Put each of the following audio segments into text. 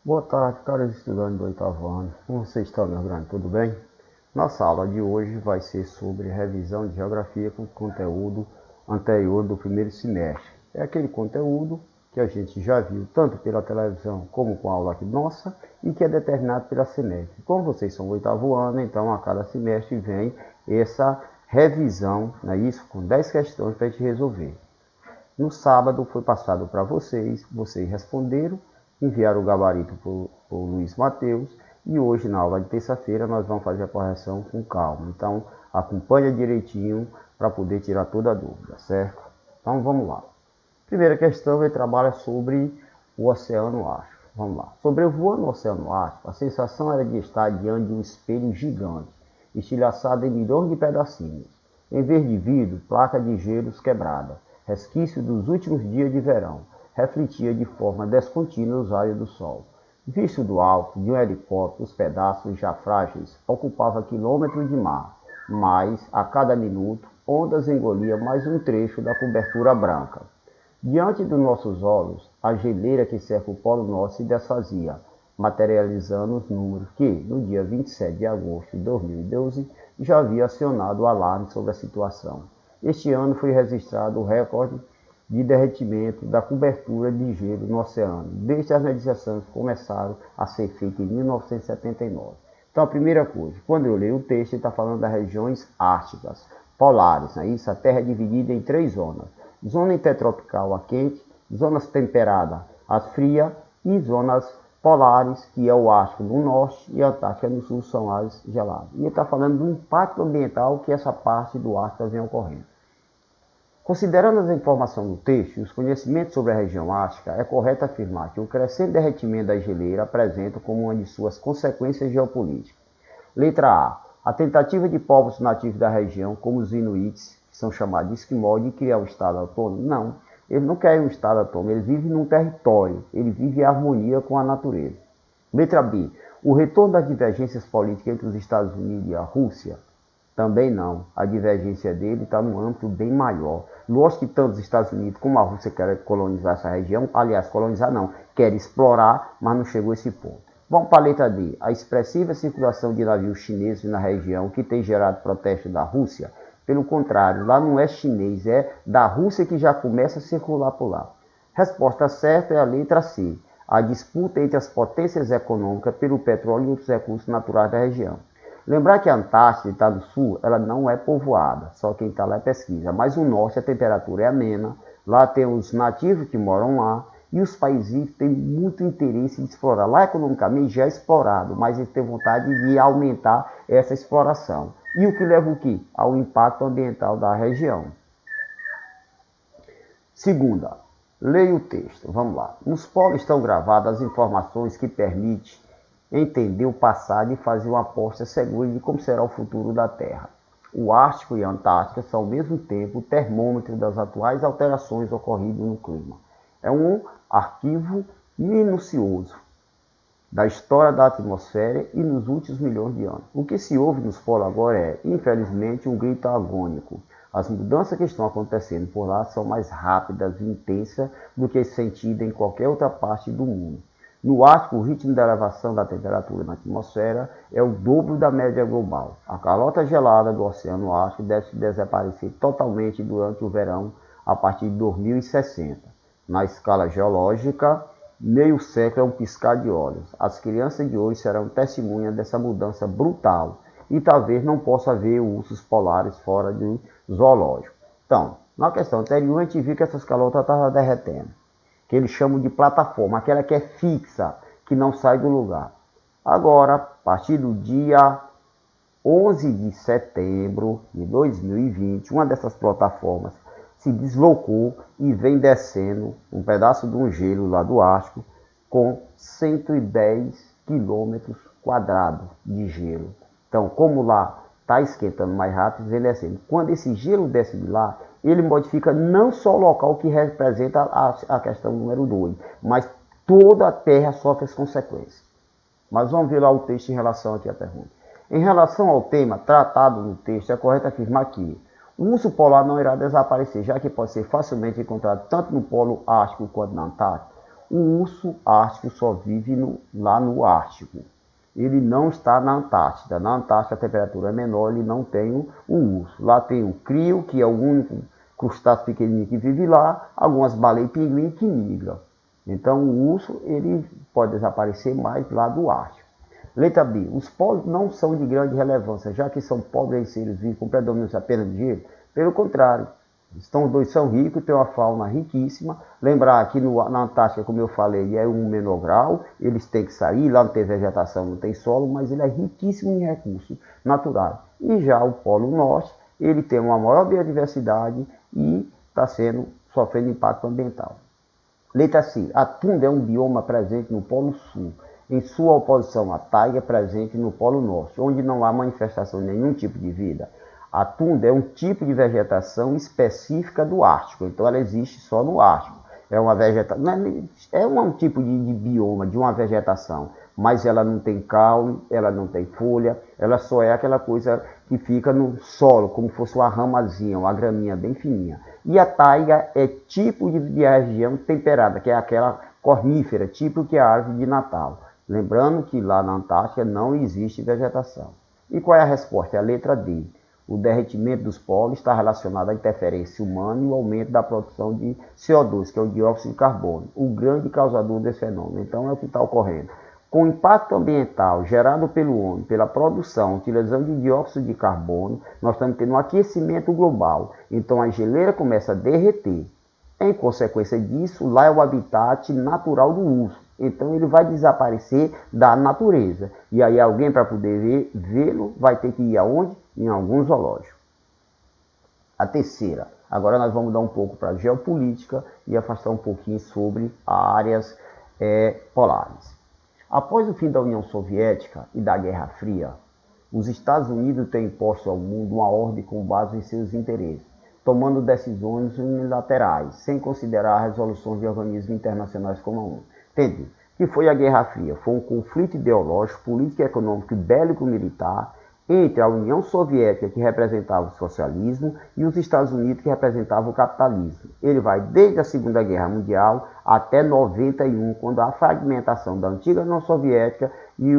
Boa tarde, caros estudantes do oitavo ano. Como vocês estão, meu grande? Tudo bem? Nossa aula de hoje vai ser sobre revisão de geografia com conteúdo anterior do primeiro semestre. É aquele conteúdo que a gente já viu tanto pela televisão como com a aula aqui nossa e que é determinado pela semestre. Como vocês são do oitavo ano, então a cada semestre vem essa revisão, não é isso? Com 10 questões para a gente resolver. No sábado foi passado para vocês responderam, enviaram o gabarito para o Luiz Matheus e hoje na aula de terça-feira nós vamos fazer a correção com calma. Então acompanha direitinho para poder tirar toda a dúvida, certo? Então vamos lá. Primeira questão, ele trabalha sobre o Oceano Ártico. Vamos lá. Sobrevoando o Oceano Ártico, a sensação era de estar diante de um espelho gigante, estilhaçado em milhões de pedacinhos. Em vez de vidro, placa de gelos quebrada, resquício dos últimos dias de verão, refletia de forma descontínua os raios do sol. Visto do alto de um helicóptero, os pedaços já frágeis ocupavam quilômetros de mar, mas, a cada minuto, ondas engoliam mais um trecho da cobertura branca. Diante dos nossos olhos, a geleira que cerca o Polo Norte se desfazia, materializando os números que, no dia 27 de agosto de 2012, já havia acionado o alarme sobre a situação. Este ano foi registrado o recorde de derretimento da cobertura de gelo no oceano, desde as medições começaram a ser feitas em 1979. Então, a primeira coisa, quando eu leio o texto, ele está falando das regiões árticas, polares, né? Isso, a Terra é dividida em 3 zonas. Zona intertropical, a quente, zonas temperadas, as frias, e zonas polares, que é o Ártico no norte e a Antártica no sul, são as geladas. E ele está falando do impacto ambiental que essa parte do Ártico vem ocorrendo. Considerando as informações do texto e os conhecimentos sobre a região ártica, é correto afirmar que o crescente derretimento da geleira apresenta como uma de suas consequências geopolíticas. Letra A. A tentativa de povos nativos da região, como os inuits, que são chamados de esquimós, de criar um estado autônomo? Não, eles não querem um estado autônomo, eles vivem num território, eles vivem em harmonia com a natureza. Letra B. O retorno das divergências políticas entre os Estados Unidos e a Rússia? Também não. A divergência dele está num âmbito bem maior. Lógico que tanto os Estados Unidos como a Rússia querem colonizar essa região. Aliás, colonizar não. Querem explorar, mas não chegou a esse ponto. Vamos para a letra D. A expressiva circulação de navios chineses na região que tem gerado protesto da Rússia. Pelo contrário, lá não é chinês, é da Rússia que já começa a circular por lá. Resposta certa é a letra C. A disputa entre as potências econômicas pelo petróleo e outros recursos naturais da região. Lembrar que a Antártida está no sul, ela não é povoada, só quem está lá é pesquisa. Mas o norte a temperatura é amena, lá tem os nativos que moram lá, e os países têm muito interesse em explorar. Lá economicamente já é explorado, mas eles têm vontade de aumentar essa exploração. E o que leva o quê? Ao impacto ambiental da região. Segunda, leia o texto, vamos lá. Nos polos estão gravadas as informações que permitem entender o passado e fazer uma aposta segura de como será o futuro da Terra. O Ártico e a Antártica são ao mesmo tempo o termômetro das atuais alterações ocorridas no clima. É um arquivo minucioso da história da atmosfera e nos últimos milhões de anos. O que se ouve nos polos agora é, infelizmente, um grito agônico. As mudanças que estão acontecendo por lá são mais rápidas e intensas do que sentidas em qualquer outra parte do mundo. No Ártico, o ritmo da elevação da temperatura na atmosfera é o dobro da média global. A calota gelada do Oceano Ártico deve desaparecer totalmente durante o verão a partir de 2060. Na escala geológica, meio século é um piscar de olhos. As crianças de hoje serão testemunhas dessa mudança brutal e talvez não possa ver ursos polares fora do zoológico. Então, na questão anterior, a gente viu que essas calotas estavam derretendo, que eles chamam de plataforma, aquela que é fixa, que não sai do lugar. Agora, a partir do dia 11 de setembro de 2020, uma dessas plataformas se deslocou e vem descendo um pedaço de um gelo lá do Ártico com 110 quilômetros quadrados de gelo. Então, como lá está esquentando mais rápido, vem descendo. Quando esse gelo desce de lá, ele modifica não só o local que representa a questão número 2, mas toda a Terra sofre as consequências. Mas vamos ver lá o texto em relação aqui à pergunta. Em relação ao tema tratado no texto, é correto afirmar que o urso polar não irá desaparecer, já que pode ser facilmente encontrado tanto no Polo Ártico quanto na Antártica. O urso ártico só vive lá no Ártico. Ele não está na Antártida. Na Antártida a temperatura é menor, ele não tem o urso. Lá tem o crio, que é o único crustáceo pequenininho que vive lá, algumas baleias e pinguim que migram. Então o urso ele pode desaparecer mais lá do Ártico. Letra B. Os polos não são de grande relevância, já que são pobres em seres vivos com predomínio apenas de gelo. Pelo contrário, os dois são ricos, têm uma fauna riquíssima. Lembrar que na Antártica, como eu falei, é um menor grau, eles têm que sair, lá não tem vegetação, não tem solo, mas ele é riquíssimo em recursos naturais. E já o Polo Norte, ele tem uma maior biodiversidade e está sofrendo impacto ambiental. Letra C. A tundra é um bioma presente no Polo Sul. Em sua oposição à taiga, é presente no Polo Norte, onde não há manifestação de nenhum tipo de vida. A tundra é um tipo de vegetação específica do Ártico, então ela existe só no Ártico. É uma vegetação, é um tipo de bioma, de uma vegetação, mas ela não tem caule, ela não tem folha, ela só é aquela coisa que fica no solo, como fosse uma ramazinha, uma graminha bem fininha. E a taiga é tipo de região temperada, que é aquela cornífera, tipo que é a árvore de Natal. Lembrando que lá na Antártica não existe vegetação. E qual é a resposta? É a letra D. O derretimento dos polos está relacionado à interferência humana e o aumento da produção de CO2, que é o dióxido de carbono, o grande causador desse fenômeno. Então é o que está ocorrendo. Com o impacto ambiental gerado pelo homem, pela produção, utilização de dióxido de carbono, nós estamos tendo um aquecimento global. Então a geleira começa a derreter. Em consequência disso, lá é o habitat natural do urso. Então ele vai desaparecer da natureza. E aí alguém, para poder vê-lo, vai ter que ir aonde? Em algum zoológico. A terceira. Agora nós vamos dar um pouco para a geopolítica e afastar um pouquinho sobre áreas polares. Após o fim da União Soviética e da Guerra Fria, os Estados Unidos têm imposto ao mundo uma ordem com base em seus interesses, tomando decisões unilaterais, sem considerar resoluções de organismos internacionais como a ONU. Entende? Que foi a Guerra Fria? Foi um conflito ideológico, político, econômico e bélico-militar entre a União Soviética, que representava o socialismo, e os Estados Unidos, que representavam o capitalismo. Ele vai desde a Segunda Guerra Mundial até 91, quando há a fragmentação da antiga União Soviética e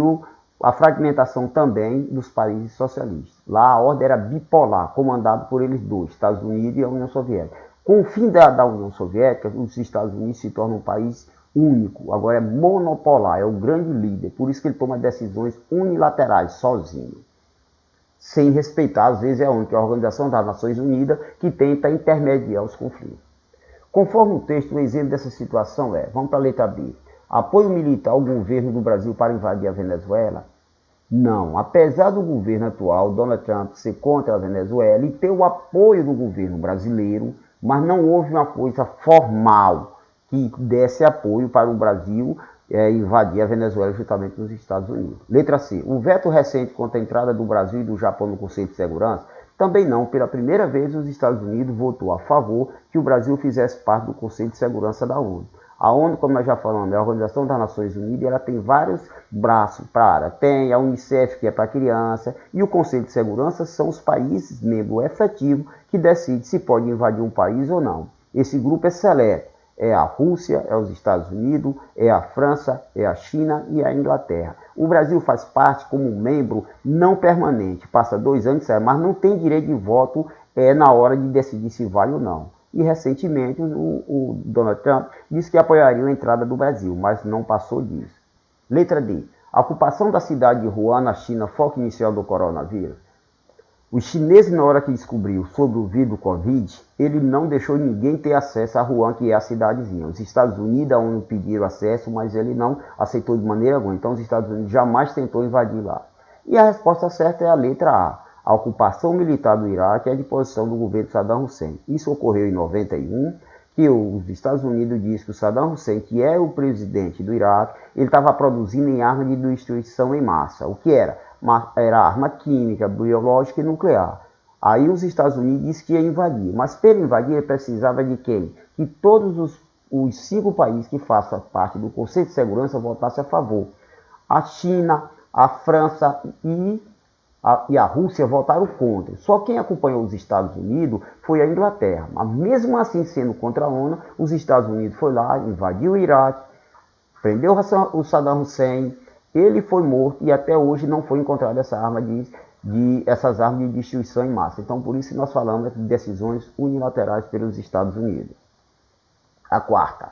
a fragmentação também dos países socialistas. Lá a ordem era bipolar, comandada por eles dois, Estados Unidos e a União Soviética. Com o fim da União Soviética, os Estados Unidos se tornam um país único, agora é monopolar, é o grande líder, por isso que ele toma decisões unilaterais, sozinho, sem respeitar, às vezes é a única Organização das Nações Unidas que tenta intermediar os conflitos. Conforme o texto, o exemplo dessa situação vamos para a letra B, apoio militar ao governo do Brasil para invadir a Venezuela? Não, apesar do governo atual, Donald Trump, ser contra a Venezuela e ter o apoio do governo brasileiro, mas não houve uma coisa formal que desse apoio para o Brasil invadir a Venezuela juntamente com os Estados Unidos. Letra C. O veto recente contra a entrada do Brasil e do Japão no Conselho de Segurança? Também não. Pela primeira vez, os Estados Unidos votou a favor que o Brasil fizesse parte do Conselho de Segurança da ONU. A ONU, como nós já falamos, é a Organização das Nações Unidas, ela tem vários braços para a área. Tem a Unicef, que é para a criança, e o Conselho de Segurança são os países membros efetivos que decidem se pode invadir um país ou não. Esse grupo é seleto. É a Rússia, é os Estados Unidos, é a França, é a China e a Inglaterra. O Brasil faz parte como membro não permanente, passa 2 anos, mas não tem direito de voto na hora de decidir se vale ou não. E recentemente o Donald Trump disse que apoiaria a entrada do Brasil, mas não passou disso. Letra D. A ocupação da cidade de Wuhan, na China, foco inicial do coronavírus? Os chineses, na hora que descobriu sobre o vírus do Covid, ele não deixou ninguém ter acesso a Wuhan, que é a cidadezinha. Os Estados Unidos, a ONU pediram acesso, mas ele não aceitou de maneira alguma. Então os Estados Unidos jamais tentou invadir lá. E a resposta certa é a letra A. A ocupação militar do Iraque é de posição do governo de Saddam Hussein. Isso ocorreu em 91, que os Estados Unidos dizem que o Saddam Hussein, que é o presidente do Iraque, ele estava produzindo em arma de destruição em massa. O que era? Era arma química, biológica e nuclear. Aí os Estados Unidos dizem que ia invadir, mas para invadir ele precisava de quem? Que todos os 5 países que façam parte do Conselho de Segurança votassem a favor. A China, a França e a Rússia votaram contra. Só quem acompanhou os Estados Unidos foi a Inglaterra. Mas mesmo assim, sendo contra a ONU, os Estados Unidos foi lá, invadiu o Iraque, prendeu o Saddam Hussein, ele foi morto e até hoje não foi encontrada essas armas de destruição em massa. Então, por isso nós falamos de decisões unilaterais pelos Estados Unidos. A quarta.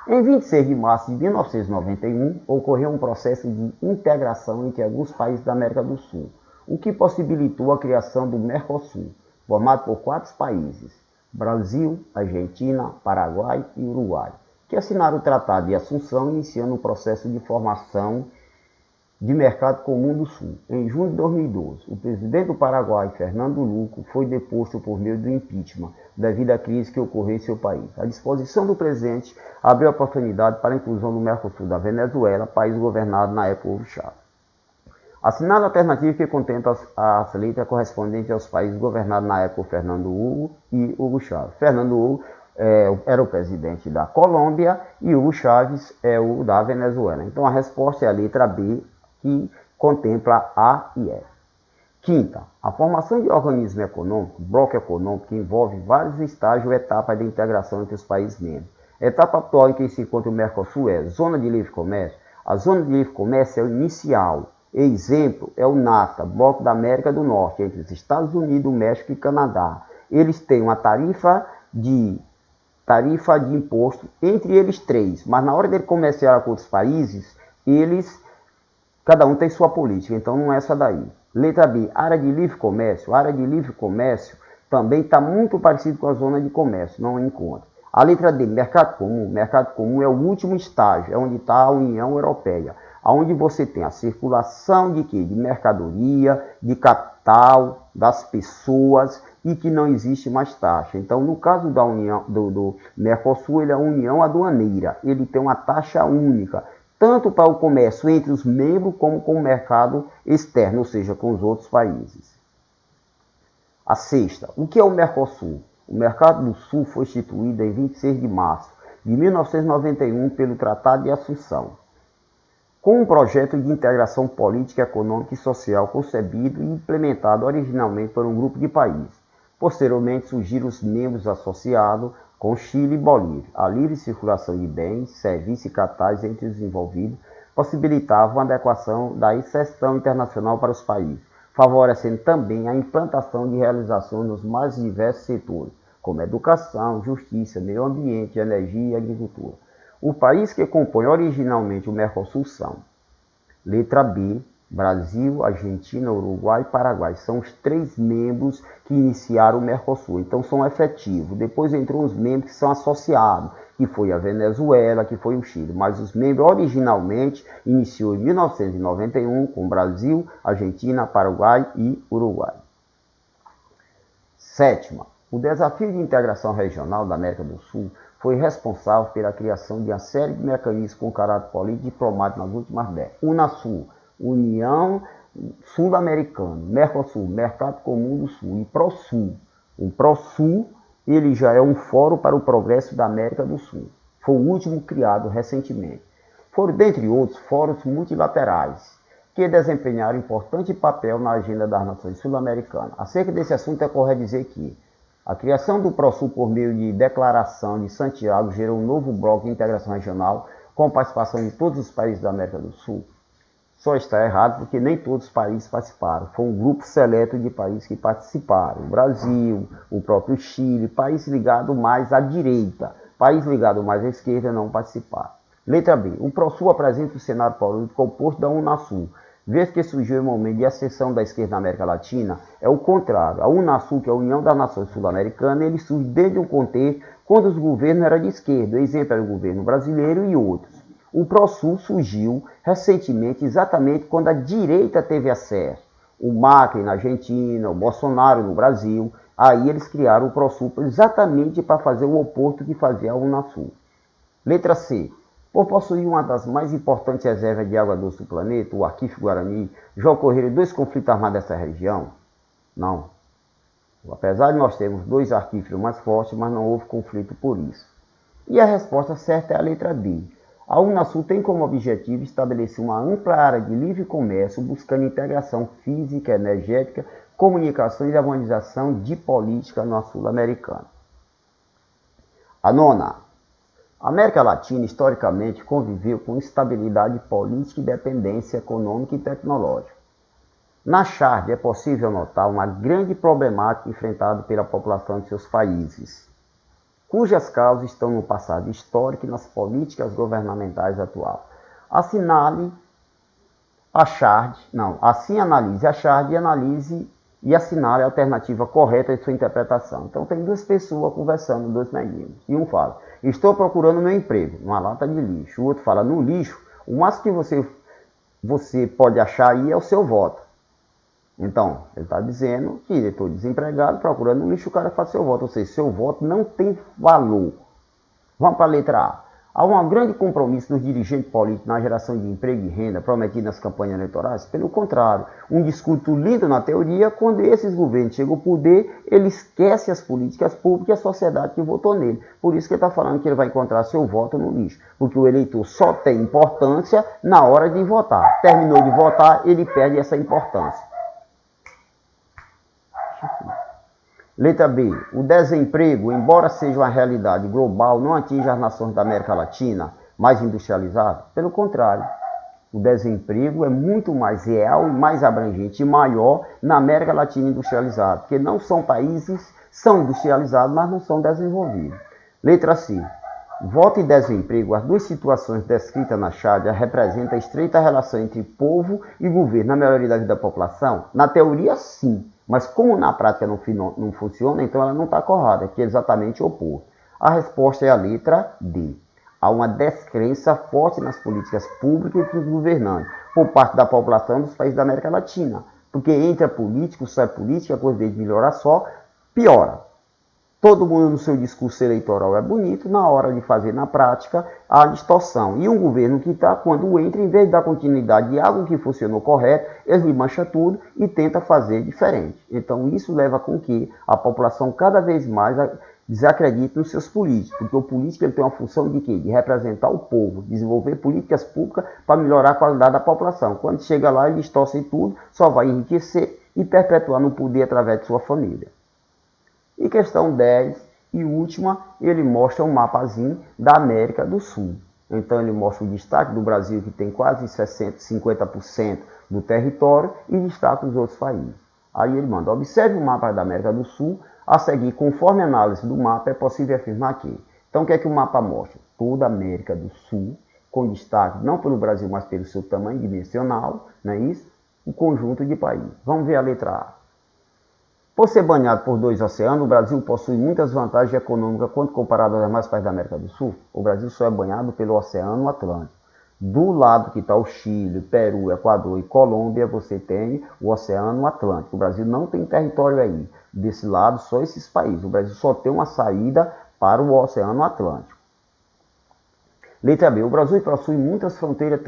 Em 26 de março de 1991, ocorreu um processo de integração entre alguns países da América do Sul, o que possibilitou a criação do Mercosul, formado por 4 países, Brasil, Argentina, Paraguai e Uruguai, que assinaram o Tratado de Assunção, iniciando o processo de formação de Mercado Comum do Sul. Em junho de 2012, o presidente do Paraguai, Fernando Luco, foi deposto por meio do impeachment, devido à crise que ocorreu em seu país. A disposição do presidente abriu a oportunidade para a inclusão no Mercosul da Venezuela, país governado na época por Hugo Chávez. Assinada a alternativa que contempla as letras correspondentes aos países governados na época por Fernando Hugo e Hugo Chávez. Fernando Hugo era o presidente da Colômbia e Hugo Chávez é o da Venezuela. Então a resposta é a letra B, que contempla A e E. Quinta, a formação de organismo econômico, bloco econômico, que envolve vários estágios ou etapas de integração entre os países membros. A etapa atual em que se encontra o Mercosul é Zona de Livre Comércio. A Zona de Livre Comércio é o inicial. Exemplo é o NAFTA, Bloco da América do Norte, entre os Estados Unidos, México e Canadá. Eles têm uma tarifa de imposto entre eles 3, mas na hora de comerciar com outros países, cada um tem sua política, então não é essa daí. Letra B, área de livre comércio. A área de livre comércio também está muito parecido com a zona de comércio, não encontra. A letra D, mercado comum. Mercado comum é o último estágio, é onde está a União Europeia, onde você tem a circulação de quê? De mercadoria, de capital, das pessoas e que não existe mais taxa. Então, no caso da União, do Mercosul, ele é a União Aduaneira, ele tem uma taxa única, tanto para o comércio entre os membros como com o mercado externo, ou seja, com os outros países. A sexta, o que é o Mercosul? O Mercado do Sul foi instituído em 26 de março de 1991 pelo Tratado de Assunção, com um projeto de integração política, econômica e social concebido e implementado originalmente por um grupo de países. Posteriormente surgiram os membros associados com Chile e Bolívia. A livre circulação de bens, serviços e capitais entre os envolvidos possibilitava a adequação da inserção internacional para os países, favorecendo também a implantação de realizações nos mais diversos setores, como educação, justiça, meio ambiente, energia e agricultura. O país que compõe originalmente o Mercosul são: letra B, Brasil, Argentina, Uruguai e Paraguai. São os 3 membros que iniciaram o Mercosul, então são efetivos. Depois entrou os membros que são associados, que foi a Venezuela, que foi o Chile. Mas os membros originalmente iniciou em 1991 com Brasil, Argentina, Paraguai e Uruguai. Sétima, o desafio de integração regional da América do Sul foi responsável pela criação de uma série de mecanismos com caráter político e diplomático nas últimas décadas. UNASUL, União Sul-Americana, Mercosul, Mercado Comum do Sul e PROSUL. O PROSUL, ele já é um fórum para o progresso da América do Sul. Foi o último criado recentemente. Foram, dentre outros, fóruns multilaterais, que desempenharam importante papel na agenda das nações sul-americanas. Acerca desse assunto, é correto dizer que a criação do PROSUL por meio de declaração de Santiago gerou um novo bloco de integração regional com participação de todos os países da América do Sul. Só está errado porque nem todos os países participaram. Foi um grupo seleto de países que participaram. O Brasil, o próprio Chile, país ligado mais à direita, país ligado mais à esquerda não participaram. Letra B. O PROSUL apresenta o cenário político oposto da UNASUL. Vez que surgiu o momento de ascensão da esquerda na América Latina, é o contrário. A UNASUL, que é a União das Nações Sul-Americanas, ele surge desde um contexto quando os governos eram de esquerda. O exemplo era o governo brasileiro e outros. O PROSUL surgiu recentemente, exatamente quando a direita teve acesso. O Macri na Argentina, o Bolsonaro no Brasil. Aí eles criaram o PROSUL exatamente para fazer o oposto que fazia a UNASUL. Letra C. Por possuir uma das mais importantes reservas de água doce do planeta, o Arquife Guarani, já ocorreram 2 conflitos armados nessa região? Não. Apesar de nós termos 2 arquíferos mais fortes, mas não houve conflito por isso. E a resposta certa é a letra D. A UNASUL tem como objetivo estabelecer uma ampla área de livre comércio, buscando integração física, energética, comunicação e harmonização de política na Sul-Americana. A nona. A América Latina, historicamente, conviveu com instabilidade política e dependência econômica e tecnológica. Na Chade é possível notar uma grande problemática enfrentada pela população de seus países, cujas causas estão no passado histórico e nas políticas governamentais atuais. Assim analise a Chade e assinale a alternativa correta de sua interpretação. Então tem duas pessoas conversando, dois meninos, e um fala: estou procurando meu emprego, numa lata de lixo. O outro fala: no lixo, o máximo que você pode achar aí é o seu voto. Então, ele está dizendo que eu estou desempregado, procurando no lixo, o cara faz seu voto. Ou seja, seu voto não tem valor. Vamos para a letra A. Há um grande compromisso dos dirigentes políticos na geração de emprego e renda prometido nas campanhas eleitorais. Pelo contrário, um discurso lindo na teoria, quando esses governos chegam ao poder, ele esquece as políticas públicas e a sociedade que votou nele. Por isso que ele está falando que ele vai encontrar seu voto no lixo. Porque o eleitor só tem importância na hora de votar. Terminou de votar, ele perde essa importância. Letra B. O desemprego, embora seja uma realidade global, não atinge as nações da América Latina mais industrializadas. Pelo contrário, o desemprego é muito mais real e mais abrangente e maior na América Latina industrializada, porque não são países, são industrializados, mas não são desenvolvidos. Letra C. Voto e desemprego, as duas situações descritas na Chade, representam a estreita relação entre povo e governo na maioria da vida da população? Na teoria, sim. Mas como na prática não funciona, então ela não está correta, que é exatamente o oposto. A resposta é a letra D. Há uma descrença forte nas políticas públicas e dos governantes, por parte da população dos países da América Latina. Porque entra político, sai política, a coisa de melhorar só, piora. Todo mundo no seu discurso eleitoral é bonito, na hora de fazer na prática, há distorção. E um governo que está, quando entra, em vez de dar continuidade de algo que funcionou correto, ele mancha tudo e tenta fazer diferente. Então isso leva com que a população cada vez mais desacredite nos seus políticos, porque o político ele tem uma função de quê? De representar o povo, desenvolver políticas públicas para melhorar a qualidade da população. Quando chega lá, ele distorce tudo, só vai enriquecer e perpetuar no poder através de sua família. E questão 10 e última, ele mostra um mapazinho da América do Sul. Então ele mostra o destaque do Brasil, que tem quase 50% do território, e destaca os outros países. Aí ele manda: observe o mapa da América do Sul, a seguir, conforme a análise do mapa, é possível afirmar que. Então o que é que o mapa mostra? Toda a América do Sul, com destaque não pelo Brasil, mas pelo seu tamanho dimensional, não é isso? Um conjunto de países. Vamos ver a letra A. Por ser banhado por dois oceanos, o Brasil possui muitas vantagens econômicas quando comparado aos demais países da América do Sul. O Brasil só é banhado pelo Oceano Atlântico. Do lado que está o Chile, Peru, Equador e Colômbia, você tem o Oceano Atlântico. O Brasil não tem território aí. Desse lado, só esses países. O Brasil só tem uma saída para o Oceano Atlântico. Letra B. O Brasil possui muitas fronteiras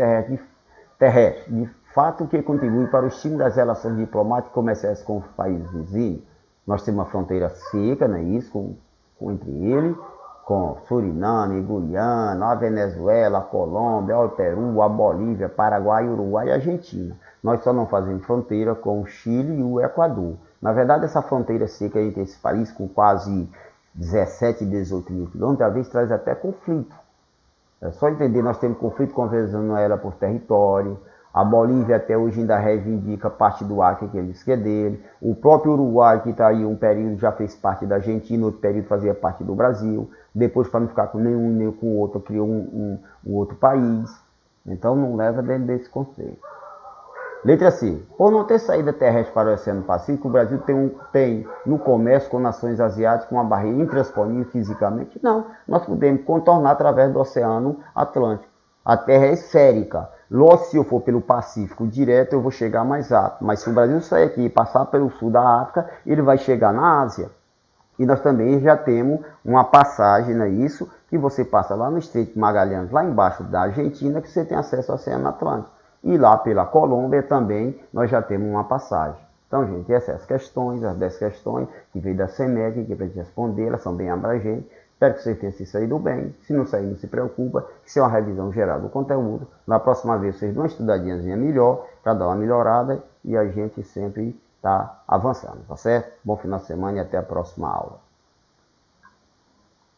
terrestres, de fato que contribui para o estímulo das relações diplomáticas e comerciais com os países vizinhos. Nós temos uma fronteira seca, não é isso? Entre ele, com Suriname, Guiana, a Venezuela, a Colômbia, o Peru, a Bolívia, Paraguai, Uruguai e Argentina. Nós só não fazemos fronteira com o Chile e o Equador. Na verdade, essa fronteira seca entre esses países, com quase 17, 18 mil quilômetros, às vezes traz até conflito. É só entender, nós temos conflito com a Venezuela por território. A Bolívia até hoje ainda reivindica parte do Acre, que ele diz que é dele. O próprio Uruguai, que está aí um período, já fez parte da Argentina, outro período fazia parte do Brasil. Depois, para não ficar com nenhum nem com o outro, criou um outro país. Então, não leva dentro desse conceito. Letra C. Por não ter saída terrestre para o Oceano Pacífico, o Brasil tem no comércio com nações asiáticas uma barreira intransponível fisicamente? Não. Nós podemos contornar através do Oceano Atlântico. A Terra é esférica. Logo, se eu for pelo Pacífico direto, eu vou chegar mais rápido. Mas se o Brasil sair aqui e passar pelo sul da África, ele vai chegar na Ásia. E nós também já temos uma passagem, não é isso? Que você passa lá no Estreito de Magalhães, lá embaixo da Argentina, que você tem acesso ao Oceano Atlântico. E lá pela Colômbia também nós já temos uma passagem. Então, gente, essas questões, as 10 questões que veio da CEMEC, que para gente responder, elas são bem abrangentes. Espero que vocês tenham se saído bem. Se não sair, não se preocupa. Isso é uma revisão geral do conteúdo. Na próxima vez, vocês dão uma estudadinhazinha melhor, para dar uma melhorada, e a gente sempre está avançando, tá certo? Bom final de semana e até a próxima aula.